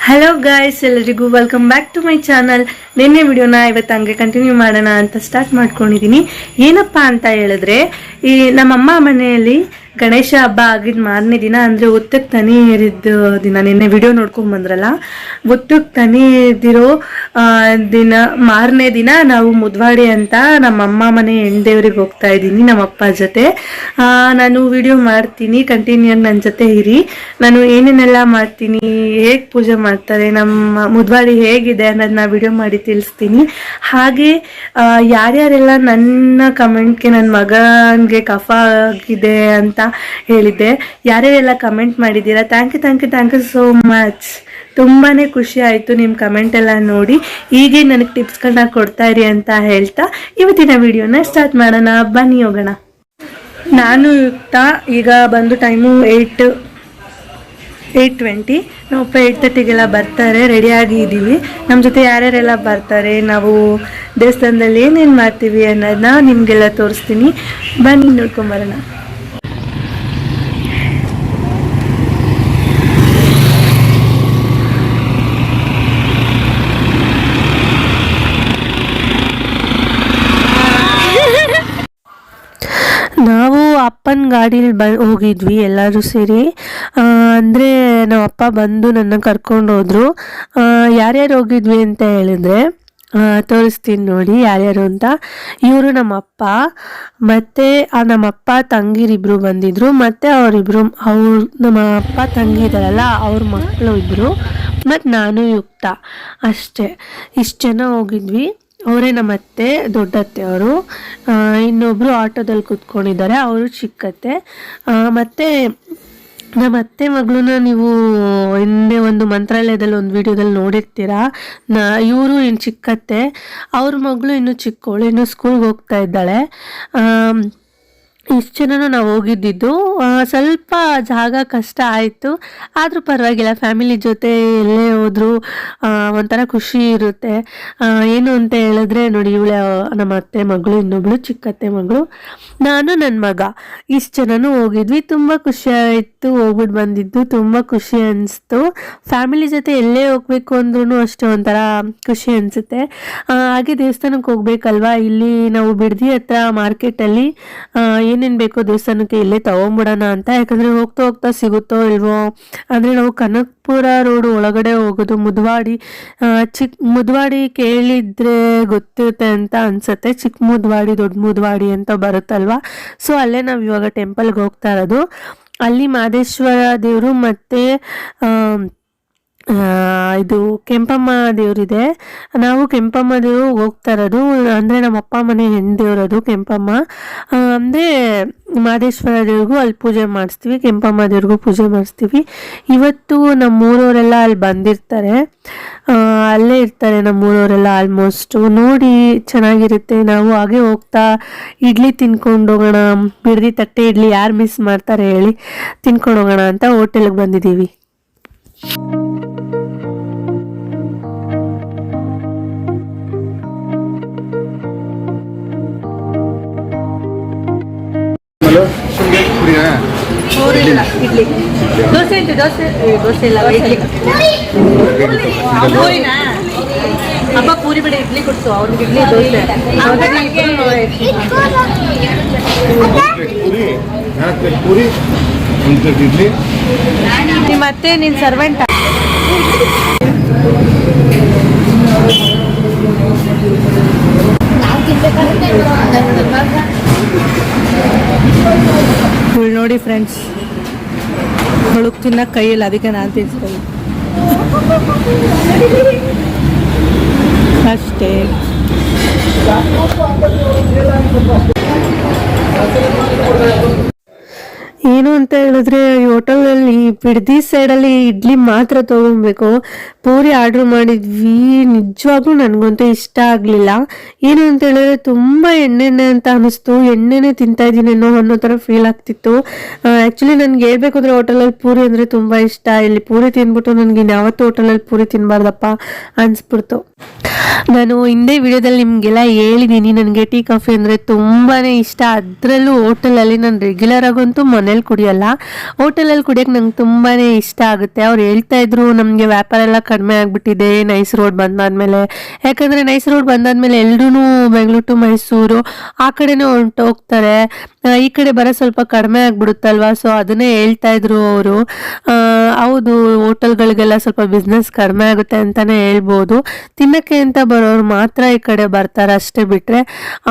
Hello guys, ಎಲ್ಲರಿಗೂ welcome back to my channel. ನಿನ್ನೆ ವಿಡಿಯೋನ ಇವತ್ತು ಹಂಗೆ ಕಂಟಿನ್ಯೂ ಮಾಡೋಣ ಅಂತ ಸ್ಟಾರ್ಟ್ ಮಾಡ್ಕೊಂಡಿದ್ದೀನಿ. ಏನಪ್ಪ ಅಂತ ಹೇಳಿದ್ರೆ, ಈ ನಮ್ಮಮ್ಮ ಮನೆಯಲ್ಲಿ ಗಣೇಶ ಹಬ್ಬ ಆಗಿದ್ದು ಮಾರನೇ ದಿನ, ಅಂದರೆ ಒತ್ತಕ್ಕೆ ತನಿ ಏರಿದ್ದ ದಿನ. ನಿನ್ನೆ ವಿಡಿಯೋ ನೋಡ್ಕೊಂಡು ಬಂದ್ರಲ್ಲ, ಒತ್ತಕ್ಕೆ ತನಿ ಏರಿದಿರೋ ದಿನ ಮಾರನೇ ದಿನ ನಾವು ಮುದ್ವಾಡಿ ಅಂತ ನಮ್ಮಮ್ಮ ಮನೆ ಹೆಣ್ದೇವ್ರಿಗೆ ಹೋಗ್ತಾ ಇದ್ದೀನಿ ನಮ್ಮಪ್ಪ ಜೊತೆ. ನಾನು ವಿಡಿಯೋ ಮಾಡ್ತೀನಿ, ಕಂಟಿನ್ಯೂ ನನ್ನ ಜೊತೆ ಇರಿ. ನಾನು ಏನೇನೆಲ್ಲ ಮಾಡ್ತೀನಿ, ಹೇಗೆ ಪೂಜೆ ಮಾಡ್ತಾರೆ, ನಮ್ಮ ಮುದ್ವಾಡಿ ಹೇಗಿದೆ ಅನ್ನೋದನ್ನ ವಿಡಿಯೋ ಮಾಡಿ ತಿಳಿಸ್ತೀನಿ. ಹಾಗೆ ಯಾರ್ಯಾರೆಲ್ಲ ನನ್ನ ಕಮೆಂಟ್ಗೆ ನನ್ನ ಮಗನಿಗೆ ಕಫ ಆಗಿದೆ ಅಂತ ಹೇಳಿದ್ದೆ, ಯಾರ್ಯಾರೆಲ್ಲ ಕಮೆಂಟ್ ಮಾಡಿದ್ದೀರಾ, ಥ್ಯಾಂಕ್ ಯು ಸೋ ಮಚ್. ತುಂಬಾ ಖುಷಿ ಆಯಿತು ನಿಮ್ಮ ಕಮೆಂಟ್ ಎಲ್ಲ ನೋಡಿ. ಹೀಗೆ ನನಗೆ ಟಿಪ್ಸ್ಗಳನ್ನ ಕೊಡ್ತಾ ಇರಿ ಅಂತ ಹೇಳ್ತಾ ಇವತ್ತಿನ ವಿಡಿಯೋನ ಸ್ಟಾರ್ಟ್ ಮಾಡೋಣ, ಬನ್ನಿ ಹೋಗೋಣ. ನಾನು ಈಗ ಬಂದು ಟೈಮು 8:20. ನಾವಪ್ಪ 8:30 ಬರ್ತಾರೆ, ರೆಡಿಯಾಗಿ ಇದ್ದೀವಿ. ನಮ್ಮ ಜೊತೆ ಯಾರ್ಯಾರೆಲ್ಲ ಬರ್ತಾರೆ, ನಾವು ದೇವಸ್ಥಾನದಲ್ಲಿ ಏನೇನು ಮಾಡ್ತೀವಿ ಅನ್ನೋದನ್ನ ನಿಮಗೆಲ್ಲ ತೋರಿಸ್ತೀನಿ, ಬನ್ನಿ ನೋಡ್ಕೊಂಬರೋಣ. ನಾವು ಅಪ್ಪನ ಗಾಡೀಲಿ ಹೋಗಿದ್ವಿ ಎಲ್ಲರೂ ಸೇರಿ. ಅಂದರೆ ನಮ್ಮ ಅಪ್ಪ ಬಂದು ನನ್ನ ಕರ್ಕೊಂಡು ಹೋದರು. ಯಾರ್ಯಾರು ಹೋಗಿದ್ವಿ ಅಂತ ಹೇಳಿದ್ರೆ ತೋರಿಸ್ತೀನಿ ನೋಡಿ ಯಾರ್ಯಾರು ಅಂತ. ಇವರು ನಮ್ಮಪ್ಪ, ಮತ್ತು ನಮ್ಮಪ್ಪ ತಂಗಿರಿಬ್ಬರು ಬಂದಿದ್ದರು, ಮತ್ತು ನಮ್ಮ ಅಪ್ಪ ತಂಗಿ ಇದ್ದಾರಲ್ಲ ಅವ್ರ ಮಕ್ಕಳು ಇದ್ದರು, ಮತ್ತು ನಾನು ಯುಕ್ತ. ಅಷ್ಟೇ, ಇಷ್ಟು ಜನ ಹೋಗಿದ್ವಿ. ಅವರೇ ನಮ್ಮ ಅತ್ತೆ, ದೊಡ್ಡತ್ತೆ ಅವರು. ಇನ್ನೊಬ್ಬರು ಆಟೋದಲ್ಲಿ ಕೂತ್ಕೊಂಡಿದ್ದಾರೆ, ಅವರು ಚಿಕ್ಕತ್ತೆ. ಮತ್ತು ನಮ್ಮ ಅತ್ತೆ ಮಗಳನ್ನ ನೀವು ಹಿಂದೆ ಒಂದು ಮಂತ್ರಾಲಯದಲ್ಲಿ ಒಂದು ವಿಡಿಯೋದಲ್ಲಿ ನೋಡಿರ್ತೀರಾ. ಇವರು ಇನ್ನು ಚಿಕ್ಕತ್ತೆ, ಅವ್ರ ಮಗಳು ಇನ್ನೂ ಚಿಕ್ಕವಳು, ಇನ್ನೂ ಸ್ಕೂಲ್ಗೆ ಹೋಗ್ತಾ ಇದ್ದಾಳೆ. ಇಷ್ಟು ಜನನೂ ನಾವು ಹೋಗಿದ್ದಿದ್ದು. ಸ್ವಲ್ಪ ಜಾಗ ಕಷ್ಟ ಆಯಿತು, ಆದರೂ ಪರವಾಗಿಲ್ಲ. ಫ್ಯಾಮಿಲಿ ಜೊತೆ ಎಲ್ಲೇ ಹೋದರೂ ಒಂಥರ ಖುಷಿ ಇರುತ್ತೆ. ಏನು ಅಂತ ಹೇಳಿದ್ರೆ ನೋಡಿ, ಇವಳೆ ನಮ್ಮ ಅತ್ತೆ ಮಗಳು, ಇನ್ನೊಬ್ಳು ಚಿಕ್ಕತ್ತೆ ಮಗಳು, ನಾನು ನನ್ನ ಮಗ, ಇಷ್ಟು ಜನನೂ ಹೋಗಿದ್ವಿ. ತುಂಬ ಖುಷಿ ಆಯಿತು ಹೋಗ್ಬಿಟ್ಟು ಬಂದಿದ್ದು, ತುಂಬ ಖುಷಿ ಅನಿಸ್ತು. ಫ್ಯಾಮಿಲಿ ಜೊತೆ ಎಲ್ಲೇ ಹೋಗ್ಬೇಕು ಅಂದ್ರೂ ಅಷ್ಟೇ ಒಂಥರ ಖುಷಿ ಅನಿಸುತ್ತೆ. ಹಾಗೆ ದೇವಸ್ಥಾನಕ್ಕೆ ಹೋಗ್ಬೇಕಲ್ವಾ, ಇಲ್ಲಿ ನಾವು ಬಿಡದಿ ಹತ್ರ ಮಾರ್ಕೆಟಲ್ಲಿ ಏನೇನು ಬೇಕೋ ದೇವಸ್ಥಾನಕ್ಕೆ ಇಲ್ಲೇ ತೊಗೊಂಬಿಡೋಣ ಅಂತ. ಯಾಕಂದರೆ ಹೋಗ್ತಾ ಸಿಗುತ್ತೋ ಇಲ್ವೋ, ಅಂದರೆ ನಾವು ಕನಕಪುರ ರೋಡ್ ಒಳಗಡೆ ಹೋಗೋದು. ಮುದ್ವಾಡಿ ಕೇಳಿದರೆ ಗೊತ್ತಿರುತ್ತೆ ಅಂತ ಅನಿಸುತ್ತೆ. ಚಿಕ್ಕ ಮುದ್ವಾಡಿ, ದೊಡ್ಡ ಮುದ್ವಾಡಿ ಅಂತ ಬರುತ್ತಲ್ವ. ಸೊ ಅಲ್ಲೇ ನಾವು ಇವಾಗ ಟೆಂಪಲ್ಗೆ ಹೋಗ್ತಾ ಇರೋದು. ಅಲ್ಲಿ ಮಾದೇಶ್ವರ ದೇವರು ಮತ್ತು ಇದು ಕೆಂಪಮ್ಮ ದೇವರಿದೆ. ನಾವು ಕೆಂಪಮ್ಮ ದೇವರು ಹೋಗ್ತಾ ಇರೋದು. ಅಂದರೆ ನಮ್ಮ ಅಪ್ಪ ಮನೆ ಹೆಣ್ಣು ದೇವರದು ಕೆಂಪಮ್ಮ. ಅಂದರೆ ಮಾದೇಶ್ವರ ದೇವ್ರಿಗೂ ಅಲ್ಲಿ ಪೂಜೆ ಮಾಡಿಸ್ತೀವಿ, ಕೆಂಪಮ್ಮ ದೇವ್ರಿಗೂ ಪೂಜೆ ಮಾಡಿಸ್ತೀವಿ. ಇವತ್ತು ನಮ್ಮೂರವರೆಲ್ಲ ಅಲ್ಲಿ ಬಂದಿರ್ತಾರೆ, ಅಲ್ಲೇ ಇರ್ತಾರೆ ನಮ್ಮೂರವರೆಲ್ಲ ಆಲ್ಮೋಸ್ಟು. ನೋಡಿ ಚೆನ್ನಾಗಿರುತ್ತೆ. ನಾವು ಹಾಗೆ ಹೋಗ್ತಾ ಇಡ್ಲಿ ತಿನ್ಕೊಂಡು ಹೋಗೋಣ, ಬಿಡದಿ ತಟ್ಟೆ ಇಡ್ಲಿ ಯಾರು ಮಿಸ್ ಮಾಡ್ತಾರೆ ಹೇಳಿ, ತಿನ್ಕೊಂಡು ಹೋಗೋಣ ಅಂತ ಹೋಟೆಲ್ಗೆ ಬಂದಿದ್ದೀವಿ. ಇಡ್ಲಿ, ದೋಸೆ ಉಂಟು, ದೋಸೆ ಇಲ್ಲ, ಇಡ್ಲಿ. ಪೂರಿನಾ? ಹಬ್ಬ ಪೂರಿ ಬೇಡ, ಇಡ್ಲಿ ಕೊಡ್ಸು ಅವ್ರಿಗೆ, ಇಡ್ಲಿ ದೋಸೆ. ನಿಮ್ಮ ಅತ್ತೆ ನಿನ್ನ ಸರ್ವೆಂಟ? ನೋಡಿ ಫ್ರೆಂಡ್ಸ್, ಹುಳುಕ್ ತಿನ್ನಕ್ಕೆ ಕೈಯಿಲ್ಲ, ಅದಕ್ಕೆ ನಾನು ತಿನ್ಸ್ತೀನಿ ಅಷ್ಟೇ. ಏನು ಅಂತ ಹೇಳಿದ್ರೆ, ಈ ಹೋಟೆಲಲ್ಲಿ ಬಿಡದಿ ಸೈಡಲ್ಲಿ ಇಡ್ಲಿ ಮಾತ್ರ ತೊಗೊಬೇಕು. ಪೂರಿ ಆರ್ಡ್ರ್ ಮಾಡಿದ್ವಿ, ನಿಜವಾಗ್ಲೂ ನನಗಂತೂ ಇಷ್ಟ ಆಗಲಿಲ್ಲ. ಏನು ಅಂತ ಹೇಳಿದ್ರೆ ತುಂಬ ಎಣ್ಣೆಣ್ಣೆ ಅಂತ ಅನ್ನಿಸ್ತು, ಎಣ್ಣೆನೇ ತಿಂತಾ ಇದ್ದೀನೇನೋ ಅನ್ನೋ ಥರ ಫೀಲ್ ಆಗ್ತಿತ್ತು. ಆ್ಯಕ್ಚುಲಿ ನನಗೆ ಹೇಳ್ಬೇಕು ಅಂದರೆ ಹೋಟೆಲಲ್ಲಿ ಪೂರಿ ಅಂದರೆ ತುಂಬ ಇಷ್ಟ. ಇಲ್ಲಿ ಪೂರಿ ತಿಂದ್ಬಿಟ್ಟು ನನಗೆ ಇನ್ಯಾವತ್ತೂ ಹೋಟೆಲಲ್ಲಿ ಪೂರಿ ತಿನ್ನಬಾರ್ದಪ್ಪ ಅನಿಸ್ಬಿಡ್ತು. ನಾನು ಹಿಂದೆ ವಿಡಿಯೋದಲ್ಲಿ ನಿಮಗೆಲ್ಲ ಹೇಳಿದ್ದೀನಿ, ನನಗೆ ಟೀ ಕಾಫಿ ಅಂದರೆ ತುಂಬಾ ಇಷ್ಟ. ಅದರಲ್ಲೂ ಹೋಟೆಲಲ್ಲಿ ನಾನು ರೆಗ್ಯುಲರ್ ಆಗಂತೂ ಮನೇಲಿ ಕುಡಿಯೋಲ್ಲ, ಹೋಟೆಲಲ್ಲಿ ಕುಡಿಯೋಕ್ಕೆ ನಂಗೆ ತುಂಬಾ ಇಷ್ಟ ಆಗುತ್ತೆ. ಅವ್ರು ಹೇಳ್ತಾ ಇದ್ರು ನಮಗೆ ವ್ಯಾಪಾರ ಎಲ್ಲ ಕಡಿಮೆ ಆಗಿಬಿಟ್ಟಿದೆ ನೈಸ್ ರೋಡ್ ಬಂದಾದ್ಮೇಲೆ. ಯಾಕಂದರೆ ನೈಸ್ ರೋಡ್ ಬಂದಾದ್ಮೇಲೆ ಎಲ್ಲರೂ ಬೆಂಗಳೂರು ಟು ಮೈಸೂರು ಆ ಕಡೆನೇ ಹೊಂಟೋಗ್ತಾರೆ, ಈ ಕಡೆ ಬರೋ ಸ್ವಲ್ಪ ಕಡಿಮೆ ಆಗಿಬಿಡುತ್ತಲ್ವ. ಸೊ ಅದನ್ನೇ ಹೇಳ್ತಾ ಇದ್ರು ಅವರು. ಹೌದು, ಹೋಟೆಲ್ಗಳಿಗೆಲ್ಲ ಸ್ವಲ್ಪ ಬಿಸ್ನೆಸ್ ಕಡಿಮೆ ಆಗುತ್ತೆ ಅಂತಲೇ ಹೇಳ್ಬೋದು. ತಿನ್ನೋಕ್ಕೆ ಅಂತ ಬರೋರು ಮಾತ್ರ ಈ ಕಡೆ ಬರ್ತಾರೆ ಅಷ್ಟೇ, ಬಿಟ್ಟರೆ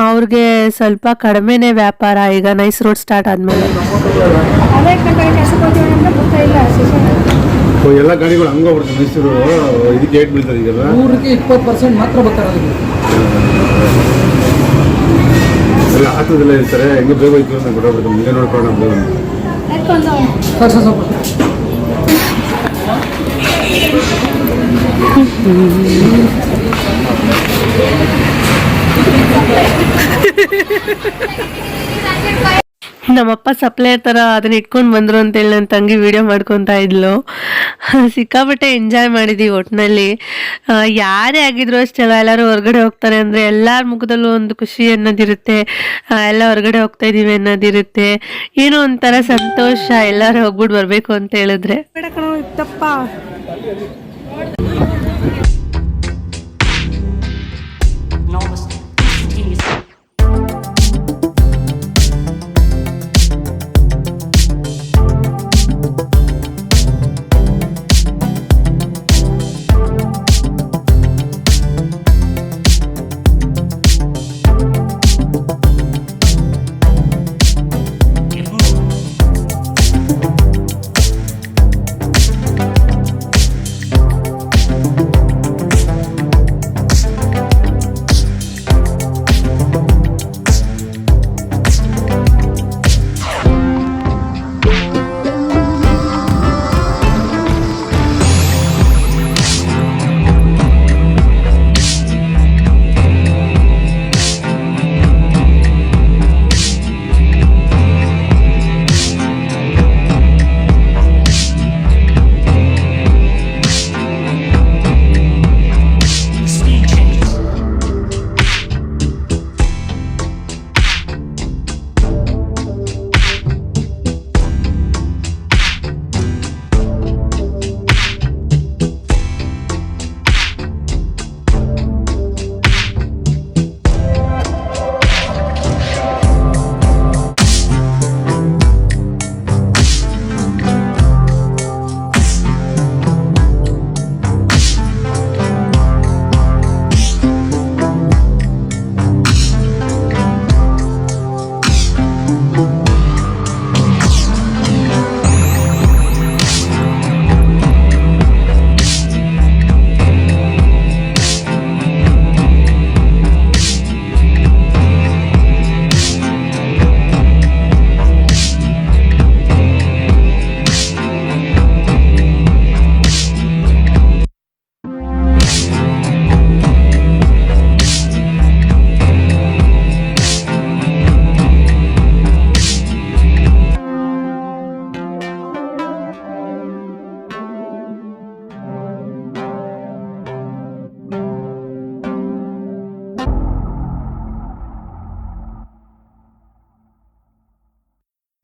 ಅವ್ರಿಗೆ ಸ್ವಲ್ಪ ಕಡಿಮೆನೇ ವ್ಯಾಪಾರ ಈಗ ನೈಸ್ ರೋಡ್ ಸ್ಟಾರ್ಟ್ ಆದಮೇಲೆ. ಎಲ್ಲ ಗಾಡಿಗಳು ಹಂಗ ಹೋಗ್ಬಿಡ್ತಾರೆ ಮೈಸೂರು ಇದಕ್ಕೆ ಏಟ್ ಬೀಳ್ತಾರೆ ಈಗೆಲ್ಲ 100% ಮಾತ್ರ ಬರ್ತಾರೆ. ಎಲ್ಲ ಆಟೋದೆಲ್ಲ ಇರ್ತಾರೆ, ಹೆಂಗೆ ಬೇಗ ಹೋಯ್ತು ಅಂತ ಕೊಡೋದು ಮುಂದೆ ನೋಡ್ಕೊಂಡು ನಮ್ಮಪ್ಪ ಸಪ್ಲೈಯರ್ ಥರ ಅದನ್ನ ಇಟ್ಕೊಂಡು ಬಂದರು ಅಂತೇಳಿ ನನ್ನ ತಂಗಿ ವಿಡಿಯೋ ಮಾಡ್ಕೊತಾ ಇದ್ಲು. ಸಿಕ್ಕಾಪಟ್ಟೆ ಎಂಜಾಯ್ ಮಾಡಿದ್ವಿ ಒಟ್ಟಿನಲ್ಲಿ. ಯಾರೇ ಆಗಿದ್ರು ಅಷ್ಟೆಲ್ಲ, ಎಲ್ಲರೂ ಹೊರಗಡೆ ಹೋಗ್ತಾರೆ ಅಂದರೆ ಎಲ್ಲರ ಮುಖದಲ್ಲೂ ಒಂದು ಖುಷಿ ಅನ್ನೋದಿರುತ್ತೆ, ಎಲ್ಲ ಹೊರಗಡೆ ಹೋಗ್ತಾ ಇದ್ದೀವಿ ಅನ್ನೋದಿರುತ್ತೆ, ಏನೋ ಒಂಥರ ಸಂತೋಷ ಎಲ್ಲರೂ ಹೋಗ್ಬಿಟ್ಟು ಬರಬೇಕು ಅಂತ ಹೇಳಿದ್ರೆ.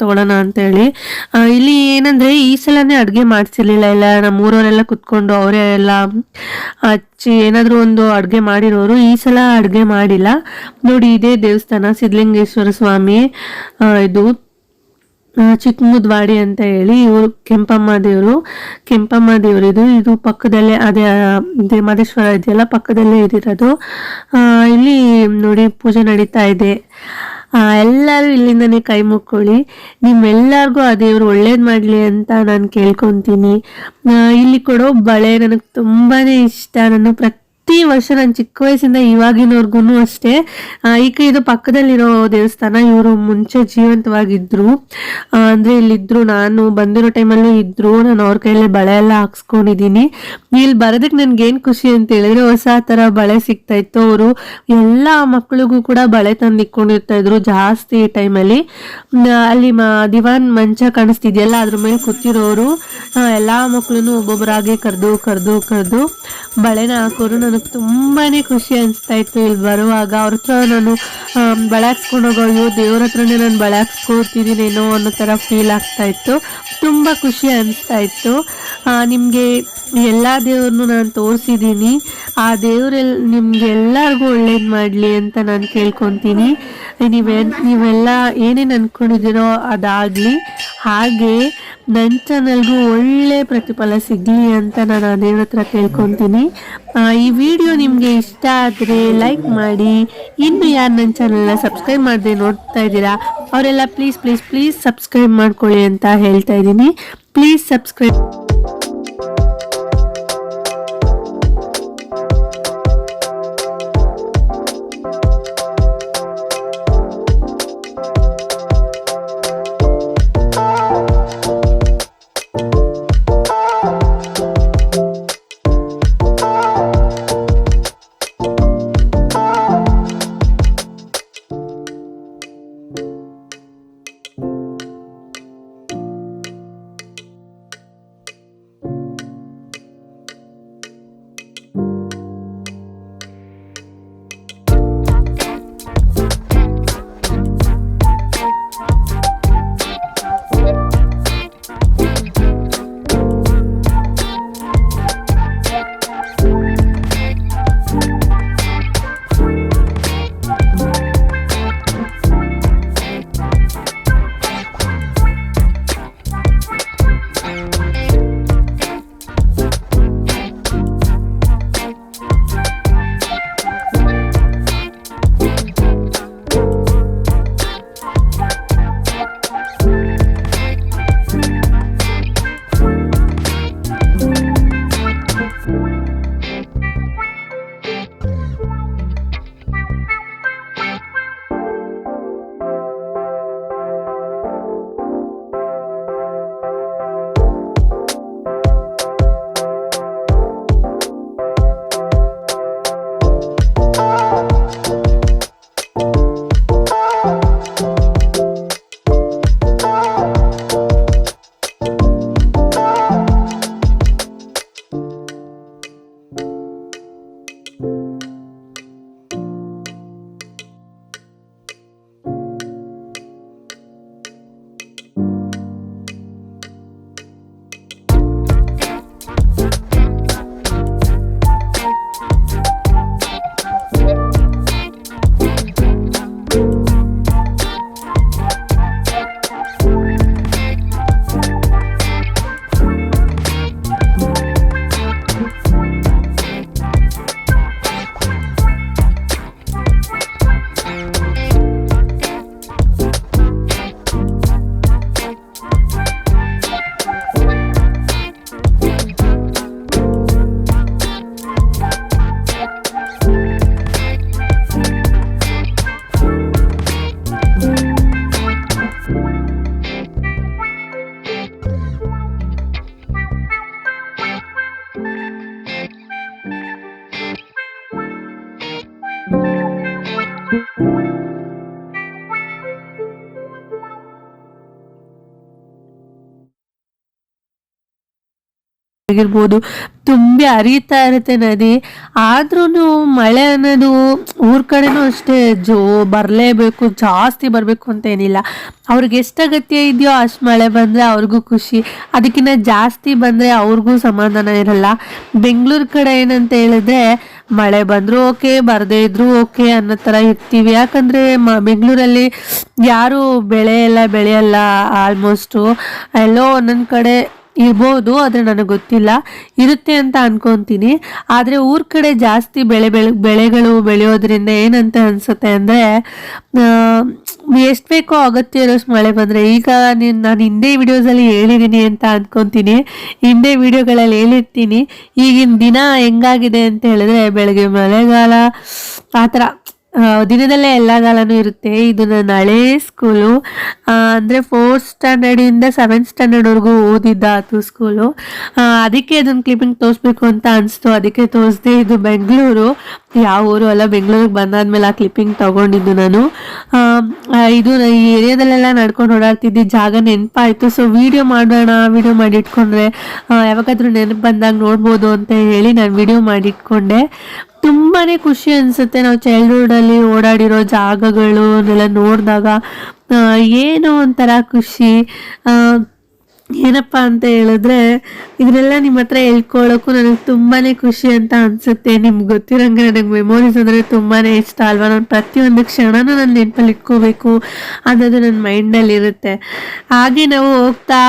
ತಗೊಳ್ಳೋಣ ಅಂತೇಳಿ. ಇಲ್ಲಿ ಏನಂದರೆ ಈ ಸಲನೇ ಅಡುಗೆ ಮಾಡಿಸಿರ್ಲಿಲ್ಲ, ಎಲ್ಲ ನಮ್ಮೂರವರೆಲ್ಲ ಕುತ್ಕೊಂಡು ಅವರೇ ಎಲ್ಲ ಹಚ್ಚಿ ಏನಾದರೂ ಒಂದು ಅಡುಗೆ ಮಾಡಿರೋರು. ಈ ಸಲ ಅಡುಗೆ ಮಾಡಿಲ್ಲ. ನೋಡಿ, ಇದೇ ದೇವಸ್ಥಾನ ಸಿದ್ಧಲಿಂಗೇಶ್ವರ ಸ್ವಾಮಿ, ಇದು ಚಿಕ್ಕಮುದ್ವಾಡಿ ಅಂತ ಹೇಳಿ. ಇವರು ಕೆಂಪಮ್ಮ ದೇವರು ಇದು ಪಕ್ಕದಲ್ಲೇ ಅದೇ ಮಾದೇಶ್ವರ ಇದೆಯಲ್ಲ ಪಕ್ಕದಲ್ಲೇ ಇದಿರೋದು. ಇಲ್ಲಿ ನೋಡಿ ಪೂಜೆ ನಡೀತಾ ಇದೆ. ಎಲ್ಲರೂ ಇಲ್ಲಿಂದನೇ ಕೈ ಮುಕ್ಕೊಳ್ಳಿ. ನಿಮ್ಮೆಲ್ಲರಿಗೂ ಆ ದೇವರು ಒಳ್ಳೇದು ಮಾಡಲಿ ಅಂತ ನಾನು ಕೇಳ್ಕೊತೀನಿ. ಇಲ್ಲಿ ಕೊಡೋ ಬಳೆ ನನಗೆ ತುಂಬಾ ಇಷ್ಟ. ನಾನು ಪ್ರತಿ ವರ್ಷ ನಾನು ಚಿಕ್ಕ ವಯಸ್ಸಿಂದ ಇವಾಗಿನವರೆಗೂ ಅಷ್ಟೇ. ಈಗ ಇದು ಪಕ್ಕದಲ್ಲಿರೋ ದೇವಸ್ಥಾನ. ಇವರು ಮುಂಚೆ ಜೀವಂತವಾಗಿದ್ರು, ಅಂದರೆ ಇಲ್ಲಿದ್ರು, ನಾನು ಬಂದಿರೋ ಟೈಮಲ್ಲೂ ಇದ್ರು. ನಾನು ಅವ್ರ ಕೈಯಲ್ಲಿ ಬಳೆ ಎಲ್ಲ ಹಾಕ್ಸ್ಕೊಂಡಿದ್ದೀನಿ. ಇಲ್ಲಿ ಬರೋದಕ್ಕೆ ನನಗೇನು ಖುಷಿ ಅಂತ ಹೇಳಿದ್ರೆ ಹೊಸ ಥರ ಬಳೆ ಸಿಗ್ತಾ ಇತ್ತು. ಅವರು ಎಲ್ಲ ಮಕ್ಕಳಿಗೂ ಕೂಡ ಬಳೆ ತಂದು ಇಟ್ಕೊಂಡಿರ್ತಾ ಇದ್ರು ಜಾಸ್ತಿ ಈ ಟೈಮಲ್ಲಿ. ಅಲ್ಲಿ ದಿವಾನ್ ಮಂಚ ಕಾಣಿಸ್ತಿದೆಯಲ್ಲ, ಅದ್ರ ಮೇಲೆ ಕೂತಿರೋರು ಎಲ್ಲ ಮಕ್ಕಳನ್ನು ಒಬ್ಬೊಬ್ಬರಾಗೆ ಕರೆದು ಬಳೆನ ಹಾಕೋರು. ನನಗೆ ತುಂಬಾ ಖುಷಿ ಅನಿಸ್ತಾ ಇತ್ತು ಇಲ್ಲಿ ಬರುವಾಗ. ಅವ್ರ ಹತ್ರ ನಾನು ಬಳೆ ಹಾಕ್ಸ್ಕೊಂಡು ಹೋಗೋ, ದೇವ್ರ ಹತ್ರನೇ ನಾನು ಬಳೆ ಹಾಕ್ಸ್ಕೊತಿದ್ದೀನೇನೋ ಅನ್ನೋ ಥರ ಫೀಲ್ ಆಗ್ತಾ ಇತ್ತು. ತುಂಬ ಖುಷಿ ಅನಿಸ್ತಾ ಇತ್ತು. ನಿಮಗೆ ಎಲ್ಲ ದೇವ್ರನ್ನೂ ನಾನು ತೋರಿಸಿದ್ದೀನಿ. ಆ ದೇವರೆಲ್ಲ ನಿಮ್ಗೆಲ್ಲರಿಗೂ ಒಳ್ಳೇದು ಮಾಡಲಿ ಅಂತ ನಾನು ಕೇಳ್ಕೊತೀನಿ. ನೀವೆಲ್ಲ ಏನೇನು ಅಂದ್ಕೊಂಡಿದ್ದೀರೋ ಅದಾಗಲಿ, ಹಾಗೆ ನನ್ನ ಚಾನಲ್ಗೂ ಒಳ್ಳೆ ಪ್ರತಿಫಲ ಸಿಗಲಿ ಅಂತ ನಾನು ಆ ದೇವ್ರ ಹತ್ರ ಕೇಳ್ಕೊತೀನಿ. ಈ ವಿಡಿಯೋ ನಿಮಗೆ ಇಷ್ಟ ಆದರೆ ಲೈಕ್ ಮಾಡಿ. ಇನ್ನು ಯಾರು ನನ್ನ ಚಾನಲ್ನ ಸಬ್ಸ್ಕ್ರೈಬ್ ಮಾಡದೆ ನೋಡ್ತಾ ಇದ್ದೀರಾ ಅವರೆಲ್ಲ ಪ್ಲೀಸ್ ಸಬ್ಸ್ಕ್ರೈಬ್ ಮಾಡ್ಕೊಳ್ಳಿ ಅಂತ ಹೇಳ್ತಾ ಇದ್ದೀನಿ. Please subscribe. ಆಗಿರ್ಬೋದು ತುಂಬಿ ಹರಿತಾ ಇರುತ್ತೆ ನದಿ. ಆದ್ರೂ ಮಳೆ ಅನ್ನೋದು ಊರ್ ಕಡೆನೂ ಅಷ್ಟೇ ಬರಲೇಬೇಕು, ಜಾಸ್ತಿ ಬರಬೇಕು ಅಂತ ಏನಿಲ್ಲ. ಅವ್ರಿಗೆ ಎಷ್ಟು ಅಗತ್ಯ ಇದೆಯೋ ಅಷ್ಟು ಮಳೆ ಬಂದರೆ ಅವ್ರಿಗೂ ಖುಷಿ, ಅದಕ್ಕಿಂತ ಜಾಸ್ತಿ ಬಂದರೆ ಅವ್ರಿಗೂ ಸಮಾಧಾನ ಇರಲ್ಲ. ಬೆಂಗಳೂರು ಕಡೆ ಏನಂತ ಹೇಳಿದ್ರೆ ಮಳೆ ಬಂದರೂ ಓಕೆ, ಬರದೇ ಇದ್ರೂ ಓಕೆ ಅನ್ನೋ ಥರ ಇರ್ತೀವಿ. ಯಾಕಂದರೆ ಬೆಂಗಳೂರಲ್ಲಿ ಯಾರು ಬೆಳೆ ಎಲ್ಲ ಬೆಳೆಯಲ್ಲ, ಆಲ್ಮೋಸ್ಟು ಎಲ್ಲೋ ಒಂದೊಂದು ಕಡೆ ಇರ್ಬೋದು, ಆದರೆ ನನಗೆ ಗೊತ್ತಿಲ್ಲ, ಇರುತ್ತೆ ಅಂತ ಅನ್ಕೊತೀನಿ. ಆದರೆ ಊರ ಕಡೆ ಜಾಸ್ತಿ ಬೆಳೆಗಳು ಬೆಳೆಯೋದ್ರಿಂದ ಏನಂತ ಅನಿಸುತ್ತೆ ಅಂದರೆ ಎಷ್ಟು ಬೇಕೋ ಅಗತ್ಯ ಇರೋಷ್ಟು ಮಳೆ ಬಂದರೆ, ಈಗ ನಾನು ಹಿಂದೆ ವಿಡಿಯೋಸಲ್ಲಿ ಹೇಳಿದ್ದೀನಿ ಅಂತ ಅನ್ಕೊತೀನಿ, ಹಿಂದೆ ವಿಡಿಯೋಗಳಲ್ಲಿ ಹೇಳಿರ್ತೀನಿ. ಈಗಿನ ದಿನ ಹೆಂಗಾಗಿದೆ ಅಂತ ಹೇಳಿದ್ರೆ ಬೆಳಗ್ಗೆ ಮಳೆಗಾಲ ಆ ಥರ ದಿನದಲ್ಲೇ ಎಲ್ಲ ಕಾಲನೂ ಇರುತ್ತೆ. ಇದು ನನ್ನ ಹಳೇ ಸ್ಕೂಲು, ಅಂದರೆ 4th ಸ್ಟ್ಯಾಂಡರ್ಡಿಂದ 7th ಸ್ಟ್ಯಾಂಡರ್ಡ್ವರೆಗೂ ಓದಿದ್ದ ಅದು ಸ್ಕೂಲು. ಅದಕ್ಕೆ ಅದನ್ನು ಕ್ಲಿಪ್ಪಿಂಗ್ ತೋರಿಸ್ಬೇಕು ಅಂತ ಅನಿಸ್ತು, ಅದಕ್ಕೆ ತೋರಿಸ್ದೆ. ಇದು ಬೆಂಗಳೂರು, ಯಾವ ಊರು ಅಲ್ಲ, ಬೆಂಗಳೂರಿಗೆ ಬಂದಾದ್ಮೇಲೆ ಆ ಕ್ಲಿಪ್ಪಿಂಗ್ ತೊಗೊಂಡಿದ್ದು ನಾನು. ಇದು ಈ ಏರಿಯಾದಲ್ಲೆಲ್ಲ ನಡ್ಕೊಂಡು ಓಡಾಡ್ತಿದ್ದ ಜಾಗ ನೆನಪಾಯಿತು. ಸೊ ವಿಡಿಯೋ ಮಾಡೋಣ, ವಿಡಿಯೋ ಮಾಡಿ ಇಟ್ಕೊಂಡ್ರೆ ಯಾವಾಗಾದ್ರೂ ನೆನಪು ಬಂದಾಗ ನೋಡ್ಬೋದು ಅಂತ ಹೇಳಿ ನಾನು ವಿಡಿಯೋ ಮಾಡಿಟ್ಕೊಂಡೆ. ತುಂಬಾ ಖುಷಿ ಅನಿಸುತ್ತೆ ನಾವು ಚೈಲ್ಡ್ಹುಡ್ಡಲ್ಲಿ ಓಡಾಡಿರೋ ಜಾಗಗಳು ಅದೆಲ್ಲ ನೋಡಿದಾಗ, ಏನೋ ಒಂಥರ ಖುಷಿ. ಏನಪ್ಪ ಅಂತ ಹೇಳಿದ್ರೆ ಇದನ್ನೆಲ್ಲ ನಿಮ್ಮ ಹತ್ರ ಹೇಳ್ಕೊಳ್ಳೋಕ್ಕೂ ನನಗೆ ತುಂಬಾ ಖುಷಿ ಅಂತ ಅನಿಸುತ್ತೆ. ನಿಮ್ಗೆ ಗೊತ್ತಿರೋಂಗೆ ನನಗೆ ಮೆಮೊರೀಸ್ ಅಂದರೆ ತುಂಬಾ ಇಷ್ಟ ಅಲ್ವಾ. ನಾನು ಪ್ರತಿಯೊಂದು ಕ್ಷಣನೂ ನನ್ನ ನೆನಪಲ್ಲಿ ಇಟ್ಕೋಬೇಕು ಅನ್ನೋದು ನನ್ನ ಮೈಂಡಲ್ಲಿ ಇರುತ್ತೆ. ಹಾಗೆ ನಾವು ಹೋಗ್ತಾ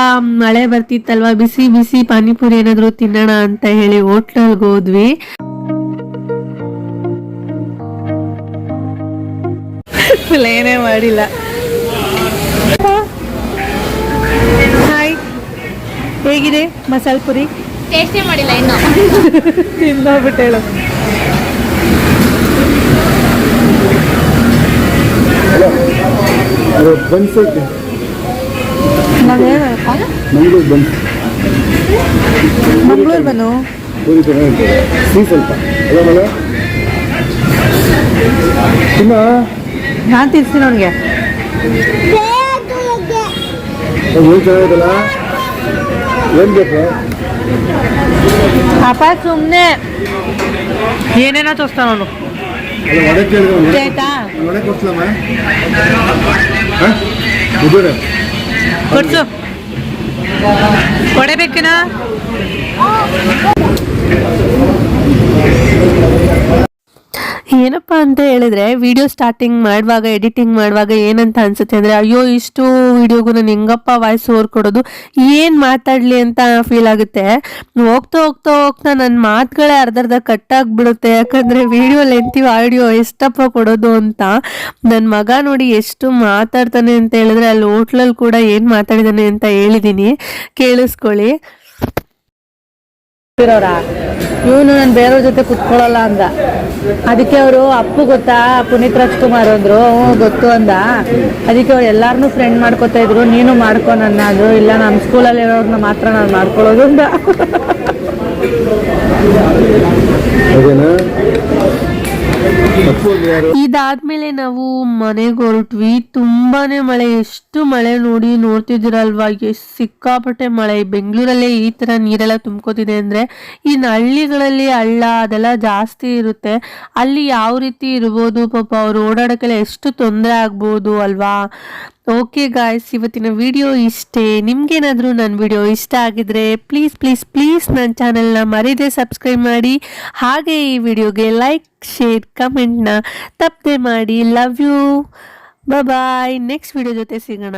ಮಳೆ ಬರ್ತಿತ್ತಲ್ವ, ಬಿಸಿ ಬಿಸಿ ಪಾನಿಪುರಿ ಏನಾದರೂ ತಿನ್ನೋಣ ಅಂತ ಹೇಳಿ ಹೋಟ್ಲಲ್ಗೆ ಹೋದ್ವಿ. ಏನೇ ಮಾಡಿಲ್ಲ. ಹಾಯ್, ಹೇಗಿದೆ ಮಸಾಲೆ ಪುರಿ? ಟೇಸ್ಟೇ ಮಾಡಿಲ್ಲ ಇನ್ನು. ತಿಂದೋಗ್ಬಿಟ್ಟು ಹೇಳು. ಅದು ಬನ್ಸ್ ಐತೆ, ಮಂಗಳೂರು ಬನ್ಸ್, ಮಂಗಳೂರು ಬನ್ನು ಪೂರಿ ಚೆನ್ನಾಗಿರ್ತದೆ, ಸಿಹಿ ಸ್ವಲ್ಪ ಅಲ್ಲ ಮಳೆ ತಿನ್ನ. ನಾನು ತಿನ್ಸ್ತೀನಿ ಅವನಿಗೆ. ಏನು ಚೆನ್ನಾಗಿದಲ್ಲ, ಏನು ಬೇಕು? ಅಪ್ಪ ಸುಮ್ಮನೆ ಏನೇನೋ ತೋರಿಸ್ತಾನ ಅವನು. ಅಲ್ಲ ಒಡೆ ಕೇಳಿದ್ರೆ ಆಯ್ತಾ, ಒಡೆ ಕೊಡ್ಸಲಮ್ಮ. ಹಾಂ ಇದ್ದಾರೆ ಕೊಡ್ಸು. ಕೊಡಬೇಕೇನಾ? ಏನಪ್ಪ ಅಂತ ಹೇಳಿದ್ರೆ ವಿಡಿಯೋ ಸ್ಟಾರ್ಟಿಂಗ್ ಮಾಡುವಾಗ, ಎಡಿಟಿಂಗ್ ಮಾಡುವಾಗ ಏನಂತ ಅನ್ಸುತ್ತೆ ಅಂದರೆ, ಅಯ್ಯೋ ಇಷ್ಟು ವಿಡಿಯೋಗೂ ನಾನು ಹೆಂಗಪ್ಪ ವಾಯ್ಸ್ ಓವರ್ ಕೊಡೋದು, ಏನು ಮಾತಾಡಲಿ ಅಂತ ಫೀಲ್ ಆಗುತ್ತೆ. ಹೋಗ್ತಾ ಹೋಗ್ತಾ ಹೋಗ್ತಾ ನನ್ನ ಮಾತುಗಳೇ ಅರ್ಧರ್ಧ ಕಟ್ಟಾಗ್ಬಿಡುತ್ತೆ. ಯಾಕಂದರೆ ವಿಡಿಯೋ ಲೆಂತಿ ಆಡಿಯೋ ಎಷ್ಟಪ್ಪ ಕೊಡೋದು ಅಂತ. ನನ್ನ ಮಗ ನೋಡಿ ಎಷ್ಟು ಮಾತಾಡ್ತಾನೆ ಅಂತ ಹೇಳಿದ್ರೆ, ಅಲ್ಲಿ ಹೋಟ್ಲಲ್ಲಿ ಕೂಡ ಏನು ಮಾತಾಡಿದ್ದಾನೆ ಅಂತ ಹೇಳಿದ್ದೀನಿ, ಕೇಳಿಸ್ಕೊಳ್ಳಿ. ಇವನು ನಾನು ಬೇರೆಯವ್ರ ಜೊತೆ ಕುತ್ಕೊಳ್ಳಲ್ಲ ಅಂದ. ಅದಕ್ಕೆ ಅವರು ಅಪ್ಪು ಗೊತ್ತಾ, ಪುನೀತ್ ರಾಜ್ಕುಮಾರ್ ಅಂದ್ರು. ಗೊತ್ತು ಅಂದ. ಅದಕ್ಕೆ ಅವ್ರು ಎಲ್ಲಾರನ್ನೂ ಫ್ರೆಂಡ್ ಮಾಡ್ಕೊತಾ ಇದ್ರು, ನೀನು ಮಾಡ್ಕೊ ನನ್ನ ಅಂದ್ರು. ಇಲ್ಲ, ನಮ್ಮ ಸ್ಕೂಲಲ್ಲಿ ಇರೋರ್ನ ಮಾತ್ರ ನಾನು ಮಾಡ್ಕೊಳ್ಳೋದು ಅಂದ. ಇದಾದ್ಮೇಲೆ ನಾವು ಮನೆಗೆ ಹೊರಟ್ವಿ. ತುಂಬಾನೇ ಮಳೆ, ಎಷ್ಟು ಮಳೆ ನೋಡ್ತಿದ್ದೀರಲ್ವಾ, ಎಷ್ಟು ಸಿಕ್ಕಾಪಟ್ಟೆ ಮಳೆ. ಬೆಂಗಳೂರಲ್ಲೇ ಈ ತರ ನೀರೆಲ್ಲ ತುಂಬ್ಕೋತಿದೆ ಅಂದ್ರೆ, ಇನ್ನು ಹಳ್ಳಿಗಳಲ್ಲಿ ಹಳ್ಳ ಅದೆಲ್ಲ ಜಾಸ್ತಿ ಇರುತ್ತೆ. ಅಲ್ಲಿ ಯಾವ ರೀತಿ ಇರ್ಬೋದು ಪಾಪ, ಅವ್ರು ಓಡಾಡೋಕ್ಕೆಲ್ಲ ಎಷ್ಟು ತೊಂದರೆ ಆಗ್ಬೋದು ಅಲ್ವಾ. ಓಕೆ ಗಾಯ್ಸ್, ಇವತ್ತಿನ ವಿಡಿಯೋ ಇಷ್ಟೇ. ನಿಮ್ಗೇನಾದರೂ ನನ್ನ ವಿಡಿಯೋ ಇಷ್ಟ ಆಗಿದ್ರೆ ಪ್ಲೀಸ್ ಪ್ಲೀಸ್ ಪ್ಲೀಸ್ ನನ್ನ ಚಾನಲ್ನ ಮರೀದೆ ಸಬ್ಸ್ಕ್ರೈಬ್ ಮಾಡಿ. ಹಾಗೆ ಈ ವಿಡಿಯೋಗೆ ಲೈಕ್, ಶೇರ್, ಕಮೆಂಟ್ನ ತಪ್ಪದೆ ಮಾಡಿ. Love you. Bye. Next video ಜೊತೆ ಸಿಗೋಣ.